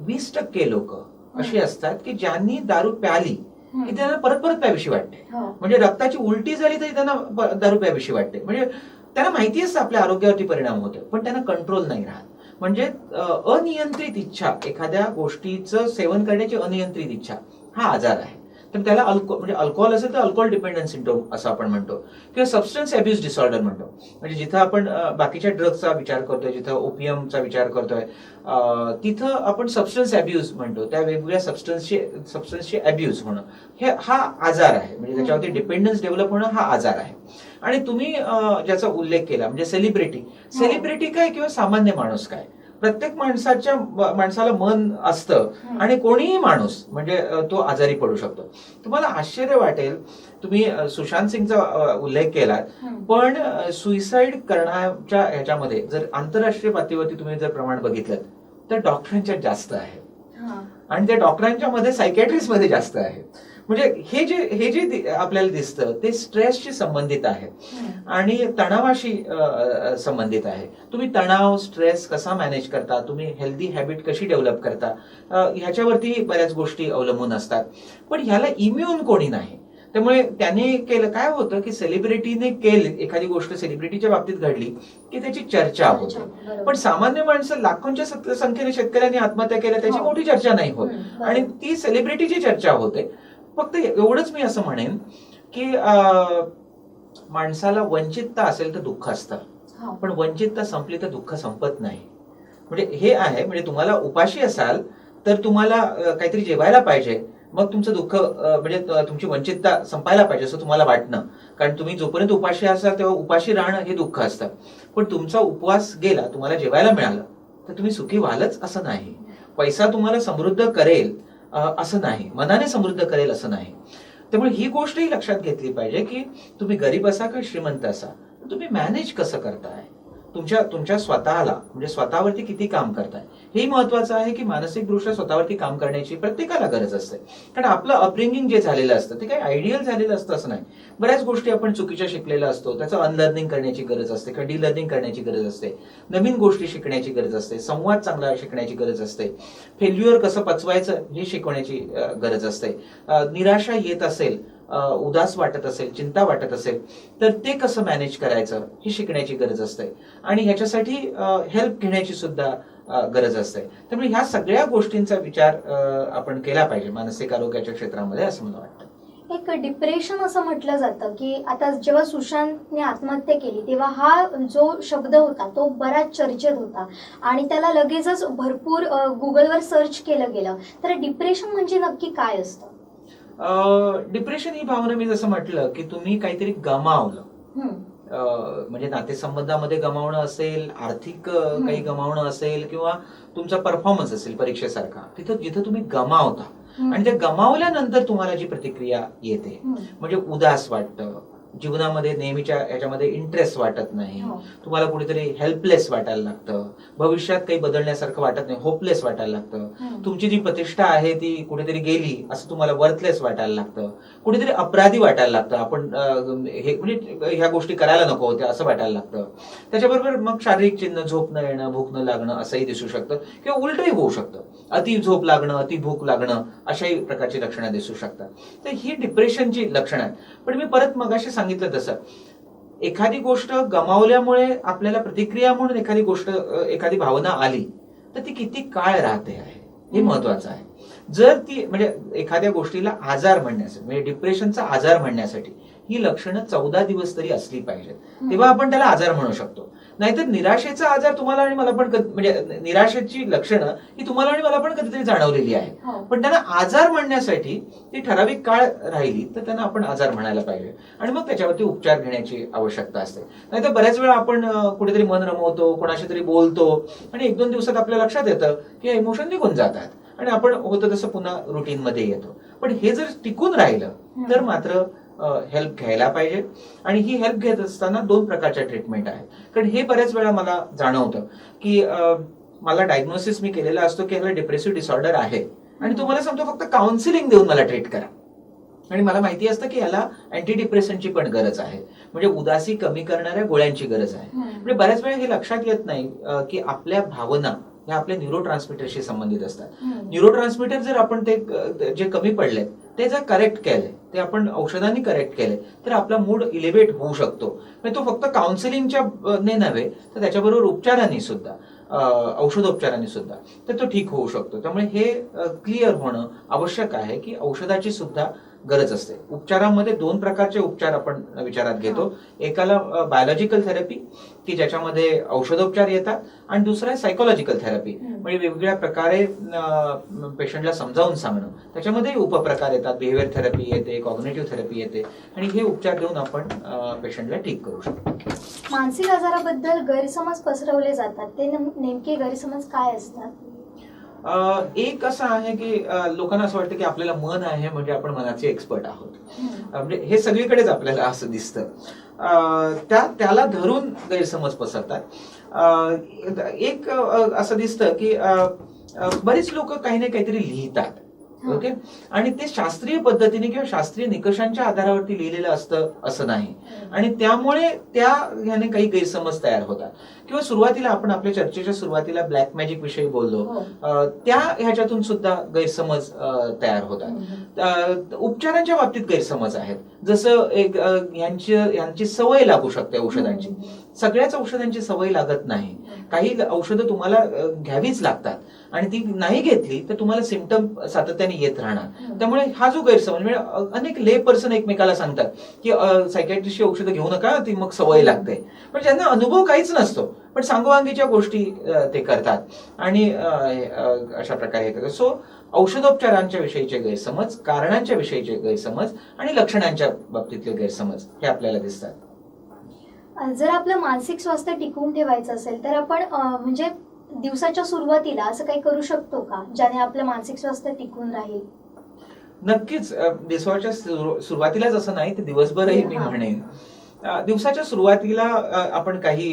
20% लोक अशी असतात की ज्यांनी दारू प्याली की त्यांना परत परत प्यावीशी वाटते. हो. म्हणजे रक्ताची उलटी झाली तरी त्यांना दारू प्यावीशी वाटते. म्हणजे त्यांना माहिती असतं आपल्या आरोग्यावरती परिणाम होतो, पण त्यांना कंट्रोल नाही राहत. म्हणजे अनियंत्रित इच्छा, एखाद्या गोष्टीचं सेवन करण्याची अनियंत्रित इच्छा हा आजार आहे. तर त्याला म्हणजे अल्कोहोल असेल तर अल्कोहोल डिपेंडन्स सिंड्रोम असं आपण म्हणतो, किंवा सबस्टन्स अब्यूज डिसऑर्डर म्हणतो. म्हणजे जिथं आपण बाकीच्या ड्रग्सचा विचार करतोय, जिथं ओपियमचा विचार करतोय, तिथं आपण सबस्टन्स अब्यूज म्हणतो. त्या वेगवेगळ्या सबस्टन्सचे अब्यूज होणं हा आजार आहे. म्हणजे त्याच्यावरती डिपेंडन्स डेव्हलप होणं हा आजार आहे. आणि तुम्ही ज्याचा उल्लेख केला म्हणजे सेलिब्रिटी काय किंवा सामान्य माणूस काय, प्रत्येक माणसाला मन असतं आणि कोणीही माणूस म्हणजे तो आजारी पडू शकतो. तुम्हाला आश्चर्य वाटेल, तुम्ही सुशांत सिंगचा उल्लेख केलात, पण सुइसाईड करण्याच्या ह्याच्यामध्ये जर आंतरराष्ट्रीय पातळीवरती तुम्ही जर प्रमाण बघितलं तर डॉक्टरांच्यात जास्त आहे, आणि त्या डॉक्टरांच्या मध्ये सायकॅट्रिस्ट मध्ये जास्त आहे. म्हणजे हे जे आपल्याला दिसतं ते स्ट्रेसशी संबंधित आहे आणि तणावाशी संबंधित आहे. तुम्ही तणाव, स्ट्रेस कसा मॅनेज करता, तुम्ही हेल्दी हॅबिट कशी डेव्हलप करता, ह्याच्यावरती बऱ्याच गोष्टी अवलंबून असतात. पण ह्याला इम्युन कोणी नाही. त्यामुळे त्याने केलं काय होतं की सेलिब्रिटीने एखादी गोष्ट सेलिब्रिटीच्या बाबतीत घडली की त्याची चर्चा होते, पण सामान्य माणसं लाखोंच्या संख्येने शेतकऱ्यांनी आत्महत्या केल्या त्याची मोठी चर्चा नाही होत, आणि ती सेलिब्रिटीची चर्चा होते. फक्त एवढंच मी असं म्हणेन की माणसाला वंचितता असेल तर दुःख असतं, पण वंचितता संपली तर दुःख संपत नाही. म्हणजे हे आहे, म्हणजे तुम्हाला उपाशी असाल तर तुम्हाला काहीतरी जेवायला पाहिजे, मग तुमचं दुःख म्हणजे तुमची वंचितता संपायला पाहिजे असं तुम्हाला वाटणं. कारण तुम्ही जोपर्यंत उपाशी असाल तेव्हा उपाशी राहणं हे दुःख असतं. पण तुमचा उपवास गेला, तुम्हाला जेवायला मिळालं तर तुम्ही सुखी व्हालच असं नाही. पैसा तुम्हाला समृद्ध करेल असं नाही, मनाने समृद्ध करेल असं नाही. त्यामुळे ही गोष्टही लक्षात घेतली पाहिजे की तुम्ही गरीब असा का श्रीमंत असा, तुम्ही मॅनेज कसं करताय, तुमच्या स्वतःला म्हणजे स्वतःवरती किती काम करताय हेही महत्वाचं आहे. की मानसिकदृष्ट्या स्वतःवरती काम करण्याची प्रत्येकाला गरज असते. कारण आपलं अपब्रिंगिंग जे झालेलं असतं ते काही आयडियल झालेलं असतं असं नाही. बऱ्याच गोष्टी आपण चुकीच्या शिकलेल्या असतो, त्याचं अनलर्निंग करण्याची गरज असते किंवा डिलर्निंग करण्याची गरज असते. नवीन गोष्टी शिकण्याची गरज असते, संवाद चांगला शिकण्याची गरज असते, फेल्युअर कसं पचवायचं हे शिकवण्याची गरज असते. निराशा येत असेल, उदास वाटत असेल, चिंता वाटत असेल तर ते कसं मॅनेज करायचं हे शिकण्याची गरज असते. आणि ह्याच्यासाठी हेल्प घेण्याची सुद्धा गरज असते. त्यामुळे ह्या सगळ्या गोष्टींचा विचार आपण केला पाहिजे मानसिक आरोग्याच्या क्षेत्रामध्ये, असं मला वाटतं. एक डिप्रेशन असं म्हटलं जातं की आता जेव्हा सुशांतने आत्महत्या केली तेव्हा हा जो शब्द होता तो बराच चर्चेत होता आणि त्याला लगेचच भरपूर गुगलवर सर्च केलं गेलं. तर डिप्रेशन म्हणजे नक्की काय असतं? डिप्रेशन ही भावना, मी जसं म्हटलं की तुम्ही काहीतरी गमावलं, म्हणजे नातेसंबंधामध्ये गमावणं असेल, आर्थिक काही गमावणं असेल, किंवा तुमचा परफॉर्मन्स असेल परीक्षेसारखा, जिथं तुम्ही गमावता आणि ते गमावल्यानंतर तुम्हाला जी प्रतिक्रिया येते म्हणजे उदास वाटतं, जीवनामध्ये नेहमीच्या याच्यामध्ये इंटरेस्ट वाटत नाही, तुम्हाला कुठेतरी हेल्पलेस वाटायला लागतं, भविष्यात काही बदलण्यासारखं वाटत नाही, होपलेस वाटायला लागतं, तुमची जी प्रतिष्ठा आहे ती कुठेतरी गेली असं तुम्हाला वर्थलेस वाटायला लागतं, कुठेतरी अपराधी वाटायला लागतं, आपण हे म्हणजे ह्या गोष्टी करायला नको होत्या असं वाटायला लागतं. त्याच्याबरोबर मग शारीरिक चिन्ह, झोप न येणं, भूक न लागणं असंही दिसू शकतं, किंवा उलटही होऊ शकतं, अति झोप लागणं, अति भूक लागणं अशाही प्रकारची लक्षणं दिसू शकतात. तर ही डिप्रेशनची लक्षणं आहेत. पण मी परत मगाशी सांगितलं तसं एखादी गोष्ट गमावल्यामुळे आपल्याला प्रतिक्रिया म्हणून एखादी भावना आली तर ती किती काळ राहते आहे हे महत्वाचं आहे. जर ती म्हणजे एखाद्या गोष्टीला आजार म्हणण्यासाठी, म्हणजे डिप्रेशनचा आजार म्हणण्यासाठी ही लक्षणं 14 दिवस तरी असली पाहिजेत, तेव्हा आपण त्याला आजार म्हणू शकतो. नाहीतर निराशेचा आजार तुम्हाला आणि मला पण म्हणजे निराशेची लक्षणं ही तुम्हाला आणि मला पण कधीतरी जाणवलेली आहे, पण त्यांना आजार म्हणण्यासाठी ती ठराविक काळ राहिली तर त्यांना आपण आजार म्हणायला पाहिजे आणि मग त्याच्यावरती उपचार घेण्याची आवश्यकता असते. नाहीतर बऱ्याच वेळा आपण कुठेतरी मन रमवतो, कोणाशी तरी बोलतो आणि 1-2 दिवसात आपल्या लक्षात येतं की इमोशन निघून जातात आणि आपण होतं तसं पुन्हा रुटीन मध्ये येतो. पण हे जर टिकून राहिलं तर मात्र हेल्प घ्यायला पाहिजे. आणि ही हेल्प घेत असताना 2 प्रकारच्या ट्रीटमेंट आहेत. कारण हे बऱ्याच वेळा मला जाणवतं की मला डायग्नोसिस मी केलेला असतो की ह्याला डिप्रेसिव्ह डिसऑर्डर आहे, आणि तो मला सांगतो फक्त काउन्सिलिंग देऊन मला ट्रीट करा. आणि मला माहिती असतं की याला अँटी डिप्रेशनची पण गरज आहे, म्हणजे उदासी कमी करणाऱ्या गोळ्यांची गरज आहे. म्हणजे बऱ्याच वेळा हे लक्षात येत नाही की आपल्या भावना ह्या आपल्या न्यूरोट्रान्समीटरशी संबंधित असतात. न्यूरोट्रान्समीटर जर आपण ते जे कमी पडलेत ते जर करेक्ट केले, ते आपण औषधांनी करेक्ट केले, तर आपला मूड इलिव्हेट होऊ शकतो. म्हणजे तो फक्त काउन्सिलिंगच्या ने नव्हे तर त्याच्याबरोबर उपचारांनी सुद्धा, औषधोपचारांनी सुद्धा तर तो ठीक होऊ शकतो. त्यामुळे हे क्लिअर होणं आवश्यक आहे की औषधाची सुद्धा गरज असते. उपचारांमध्ये 2 प्रकारचे उपचार आपण विचारात घेतो. एकाला बायोलॉजिकल थेरपी की ज्याच्यामध्ये औषधोपचार येतात, आणि दुसरा आहे सायकोलॉजिकल थेरपी, म्हणजे वेगवेगळ्या प्रकारे पेशंटला समजावून सांगणं. त्याच्यामध्ये उपप्रकार येतात, बिहेवियर थेरपी येते, कॉग्निटिव्ह थेरपी येते, आणि हे उपचार देऊन आपण पेशंटला ठीक करू शकतो. मानसिक आजाराबद्दल गैरसमज पसरवले जातात, ते नेमके गैरसमज काय असतात? एक असं आहे की लोकांना असं वाटतं की आपल्याला मन आहे म्हणजे आपण मनाचे एक्सपर्ट आहोत. म्हणजे हे सगळीकडेच आपल्याला असं दिसतं. त्याला धरून गैरसमज पसरतात. एक असं दिसतं की बरीच लोक काही ना काहीतरी लिहितात, ओके, आणि ते शास्त्रीय पद्धतीने किंवा शास्त्रीय निकषांच्या आधारावरती लिहिलेलं असतं असं नाही, आणि त्यामुळे ह्याने काही गैरसमज तयार होतात. किंवा सुरुवातीला आपण आपल्या चर्चेच्या सुरुवातीला ब्लॅक मॅजिक विषयी बोललो, त्या ह्याच्यातून सुद्धा गैरसमज तयार होतात. उपचारांच्या बाबतीत गैरसमज आहेत, जसं एक यांची सवय लागू शकते औषधांची. सगळ्याच औषधांची सवय लागत नाही. काही औषधं तुम्हाला घ्यावीच लागतात, आणि ती नाही घेतली तर तुम्हाला सिम्पटम सातत्याने येत राहणार. त्यामुळे हा जो गैरसमज, म्हणजे अनेक ले पर्सन एकमेकाला सांगतात की सायकॅट्रिस्टची औषधं घेऊ नका, ती मग सवय लागते. पण ज्यांना अनुभव काहीच नसतो, पण सांगोवांगीच्या गोष्टी ते करतात, आणि अशा प्रकारे करतात. सो औषधोपचारांच्या विषयीचे गैरसमज, कारणांच्या विषयीचे गैरसमज, आणि लक्षणांच्या बाबतीतले गैरसमज हे आपल्याला दिसतात. जर आपलं मानसिक स्वास्थ्य टिकवून ठेवायचं असेल तर आपण म्हणजे दिवसाच्या सुरुवातीला असं काही करू शकतो का, ज्याने आपलं मानसिक स्वास्थ्य टिकून राहील? नक्कीच. दिवसाच्या सुरुवातीलाच असं नाही, तर दिवसभरही मी म्हणेन. दिवसाच्या सुरुवातीला आपण काही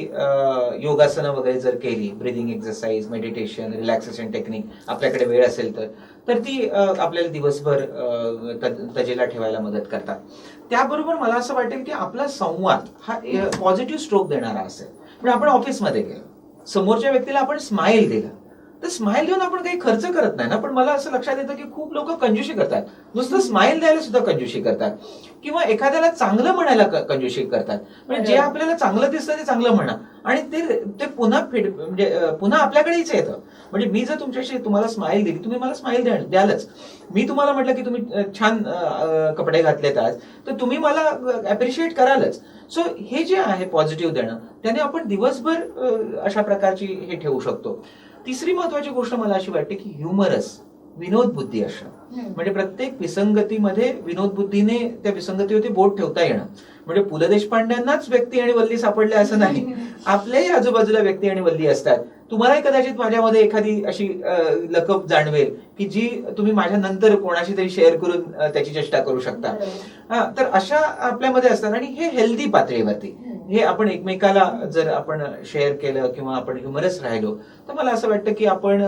योगासनं वगैरे जर केली, breathing exercise, meditation, relaxation technique आपल्याकडे वेळ असेल तर ती आपल्याला दिवसभर तजेला ठेवायला मदत करतात. त्याबरोबर मला असं वाटेल की आपला संवाद हा पॉझिटिव्ह स्ट्रोक देणारा असेल. म्हणजे आपण ऑफिसमध्ये गेलो, समोरच्या व्यक्तीला आपण स्माइल दिला, तर स्माइल देऊन आपण काही खर्च करत नाही ना. पण मला असं लक्षात येतं की खूप लोक कंजूशी करतात, नुसतं स्माइल द्यायला सुद्धा कंजूशी करतात, किंवा एखाद्याला चांगलं म्हणायला कंजूशी करतात. म्हणजे जे आपल्याला चांगलं दिसतं ते चांगलं म्हणा, आणि ते पुन्हा म्हणजे पुन्हा आपल्याकडेच येतं. म्हणजे मी जर तुम्हाला स्माइल दिली, तुम्ही मला स्माइल द्यालच. मी तुम्हाला म्हटलं की तुम्ही छान कपडे घातलेत आज, तर तुम्ही मला अप्रिशिएट करालच. सो हे जे आहे पॉझिटिव्ह देणं, त्याने आपण दिवसभर अशा प्रकारची हे ठेवू शकतो. तिसरी महत्वाची गोष्ट मला अशी वाटते की ह्युमरस, विनोद बुद्धी असणं. म्हणजे प्रत्येक विसंगतीमध्ये विनोद बुद्धीने त्या विसंगतीवरती बोट ठेवता येणं. म्हणजे पु ल देशपांड्यांनाच व्यक्ती आणि वल्ली सापडल्या असं नाही, आपल्याही आजूबाजूला व्यक्ती आणि वल्ली असतात. तुम्हालाही कदाचित माझ्यामध्ये एखादी अशी लकब जाणवेल की जी तुम्ही माझ्या नंतर कोणाशी तरी शेअर करून त्याची चेष्टा करू शकता. तर अशा आपल्यामध्ये असतात, आणि हे हेल्दी पातळीवरती हे आपण एकमेकाला जर आपण शेअर केलं किंवा आपण ह्युमरस राहिलो, तर मला असं वाटतं की आपण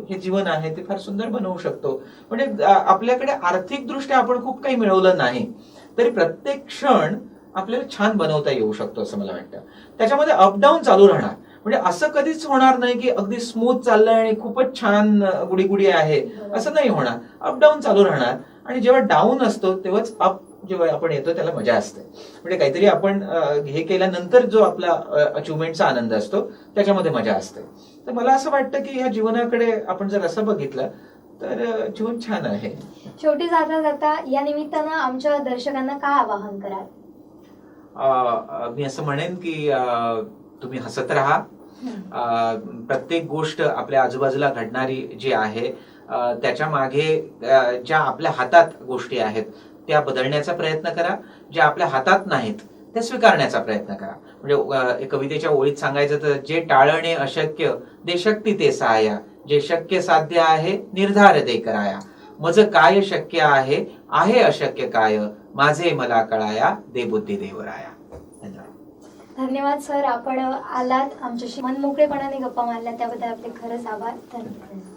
हे जीवन आहे ते फार सुंदर बनवू शकतो. म्हणजे आपल्याकडे आर्थिक दृष्ट्या आपण खूप काही मिळवलं नाही तरी प्रत्येक क्षण आपल्याला छान बनवता येऊ शकतो असं मला वाटतं. त्याच्यामध्ये अपडाऊन चालू राहणार. म्हणजे असं कधीच होणार नाही की अगदी स्मूथ चाललंय आणि खूपच छान गुडी आहे, असं नाही होणार. अपडाऊन चालू राहणार, आणि जेव्हा डाऊन असतो तेव्हाच अप जेव्हा आपण येतो त्याला मजा असते. म्हणजे काहीतरी आपण हे केल्यानंतर जो आपला अचिव्हमेंटचा आनंद असतो त्याच्यामध्ये मजा असते. तर मला असं वाटतं की ह्या जीवनाकडे आपण जर असं बघितलं तर जीवन छान आहे. शेवटी जाता जाता या निमित्तानं आमच्या दर्शकांना काय आवाहन कराल? मी असं म्हणेन की तुम्ही हसत राहा. प्रत्येक गोष्ट आपल्या आजूबाजूला घडणारी जी आहे त्याच्या मागे ज्या आपल्या हातात गोष्टी आहेत त्या बदलण्याचा प्रयत्न करा. ज्या आपल्या हातात नाहीत त्या स्वीकारण्याचा प्रयत्न करा. म्हणजे कवितेच्या ओळीत सांगायचं तर, जे टाळणे अशक्य दे शक्ती ते सहाय्या, जे शक्य साध्य आहे निर्धार दे कराया, मज काय शक्य आहे अशक्य काय, माझे मला कळाया दे बुद्धी देवराया. धन्यवाद सर, आपण आलात, आमच्याशी मनमोकळेपणाने गप्पा मारल्या त्याबद्दल आपले खरंच आभार. धन्यवाद.